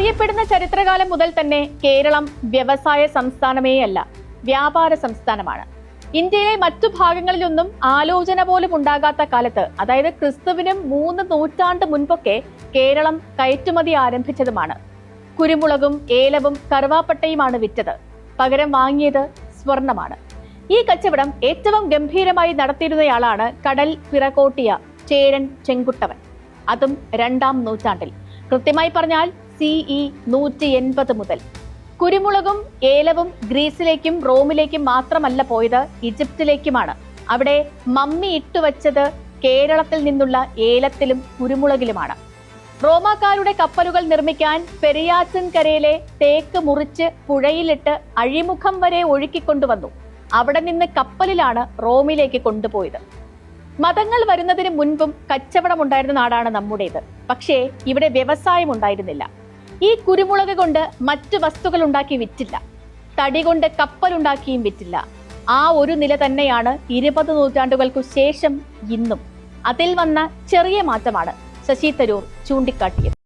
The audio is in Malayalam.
അറിയപ്പെടുന്ന ചരിത്രകാലം മുതൽ തന്നെ കേരളം വ്യവസായ സംസ്ഥാനമേയല്ല, വ്യാപാര സംസ്ഥാനമാണ്. ഇന്ത്യയിലെ മറ്റു ഭാഗങ്ങളിലൊന്നും ആലോചന പോലും ഉണ്ടാകാത്ത കാലത്ത്, അതായത് ക്രിസ്തുവിനും 3 നൂറ്റാണ്ട് മുൻപൊക്കെ കേരളം കയറ്റുമതി ആരംഭിച്ചതുമാണ്. കുരുമുളകും ഏലവും കറുവാപ്പട്ടയുമാണ് വിറ്റത്. പകരം വാങ്ങിയത് സ്വർണമാണ്. ഈ കച്ചവടം ഏറ്റവും ഗംഭീരമായി നടത്തിയിരുന്നയാളാണ് കടൽ പിറകോട്ടിയ ചേരൻ ചെങ്കുട്ടവൻ. അതും 2-ാം നൂറ്റാണ്ടിൽ, കൃത്യമായി പറഞ്ഞാൽ CE 180 മുതൽ. കുരുമുളകും ഏലവും ഗ്രീസിലേക്കും റോമിലേക്കും മാത്രമല്ല പോയത്, ഈജിപ്തിലേക്കുമാണ്. അവിടെ മമ്മി ഇട്ടുവച്ചത് കേരളത്തിൽ നിന്നുള്ള ഏലത്തിലും കുരുമുളകിലുമാണ്. റോമാക്കാരുടെ കപ്പലുകൾ നിർമ്മിക്കാൻ പെരിയാറ്റിൻകരയിലെ തേക്ക് മുറിച്ച് പുഴയിലിട്ട് അഴിമുഖം വരെ ഒഴുക്കിക്കൊണ്ടുവന്നു. അവിടെ നിന്ന് കപ്പലിലാണ് റോമിലേക്ക് കൊണ്ടുപോയത്. മതങ്ങൾ വരുന്നതിന് മുൻപും കച്ചവടം ഉണ്ടായിരുന്ന നാടാണ് നമ്മുടേത്. പക്ഷേ ഇവിടെ വ്യവസായം ഉണ്ടായിരുന്നില്ല. ഈ കുരുമുളക് കൊണ്ട് മറ്റു വസ്തുക്കൾ ഉണ്ടാക്കി വിറ്റില്ല. തടി കൊണ്ട് കപ്പലുണ്ടാക്കിയും വിറ്റില്ല. ആ ഒരു നില തന്നെയാണ് 20 നൂറ്റാണ്ടുകൾക്കു ശേഷം ഇന്നും. അതിൽ വന്ന ചെറിയ മാറ്റമാണ് ശശി തരൂർ ചൂണ്ടിക്കാട്ടിയത്.